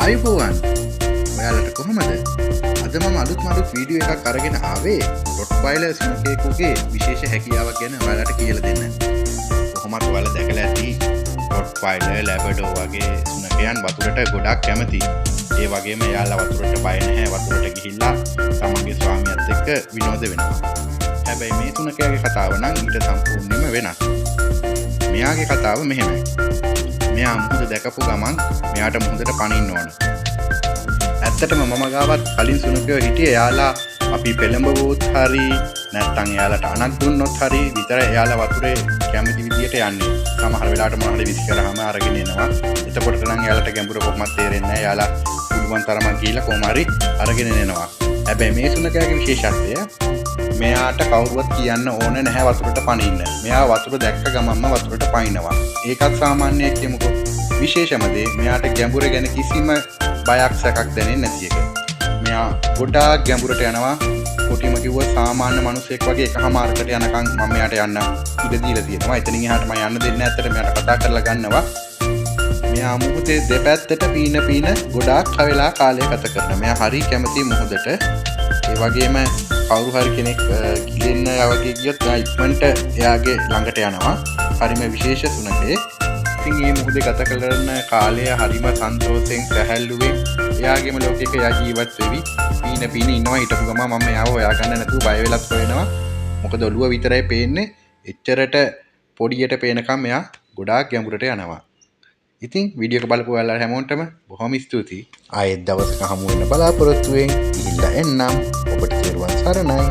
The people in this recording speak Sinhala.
ආයුබෝවන් ඔයාලට කොහොමද? අද මම අලුත් වීඩියෝ එකක් අරගෙන ආවේ රොට්වයිලර් සුනඛයෙකුගේ විශේෂ හැකියාවක් ගැන ඔයාලට කියලා දෙන්න. කොහොමද ඔයාලා දැකලා ඇති රොට්වයිලර් ලැබඩෝ වගේ සුනඛයන් වතුරට ගොඩක් කැමති. ඒ වගේම එයාලා වතුරට බය නැහැ. වතුරට ගිහිල්ලා තමන්ගේ ස්වාමියාත් එක්ක විනෝද වෙනවා. හැබැයි මේ සුනඛයාගේ කතාව නම් ඊට සම්පූර්ණයෙන්ම වෙනස්. මෙයාගේ කතාව මෙහෙමයි. මෙයා මුහුද දැකපු ගමන් මෙයාට මුහුදට පනින්න ඕන. ඇත්තටම මම ගාවත් කලින් සුනඛයෝ හිටියේ එයාලා අපි පෙළඹවුවොත් හරි නැත්නම් එයාලට අනක් දුන්නොත් හරි විතර එයාලා වතුරේ කැමති විදියට යන්නේ. සමහර වෙලාවට මොනවා හරි විසි කරාම අරගෙන එනවා. එතකොට නම් එයාලට ගැඹුර කොහොමද තේරෙන්නේ නැහැ. එයාලා පුළුවන් තරමක් ගිහිල්ලා කොහොම හරි අරගෙන එනවා. හැබැයි මේ සුනඛයාගේ විශේෂත්වය මෙයාට කවුරුවත් කියන්න ඕන නැහැ වතුරට පනින්න. මෙයා වතුර දැක්ක ගමන්ම වතුරට පනිනවා. ඒකත් සාමාන්‍යයෙන් කියමුකෝ. විශේෂම දේ මෙයාට ගැඹුර ගැන කිසිම බයක් සැකක් දැනෙන්නේ නැති එක. මෙයා ගොඩාක් ගැඹුරට යනවා. කොටිම කිව්වොත් සාමාන්‍ය මිනිසෙක් වගේ එකමාරකට යනකම් මම මෙයාට යන්න ඉඩ දීලා තියෙනවා. එතනින් එහාට මම යන්න දෙන්නේ නැහැ. ඇත්තට මෙයාට කතා කරලා ගන්නවා. මෙයා මුහුදේ දෙපැත්තට පීන ගොඩාක් වෙලා කාලය ගත කරනවා. මෙයා හරි කැමති මුහුදට. ඒ වගේම කවුරු හරි කෙනෙක් ගිලින්න වගේ ගියොත් එයා ඉක්මනට එයාගේ ළඟට යනවා. හරිම විශේෂ සුනඛයෙක්. ඉතින් මේ මුහුදේ ගත කරන කාලය හරිම සන්තෝෂෙන් සැහැල්ලුවෙන් එයාගේම ලෝකයක එයා ජීවත් වෙවි. පීන ඉන්නවා. හිටපු ගම මම එයාව හොයාගන්න නැතුව බය වෙලත් හොයනවා. මොකද ඔළුව විතරයි පේන්නේ. එච්චරට පොඩියට පේනකම් එයා ගොඩාක් ගැඹුරට යනවා. ඉතින් වීඩියෝ එක බලපු ඔයාලා හැමෝටම බොහොම ස්තුතියි. ආයෙත් දවසක හමු වෙන බලාපොරොත්තු වෙමින් ගිහිල්ලා එන්නම්. ඔබට තෙරුවන් සරණයි.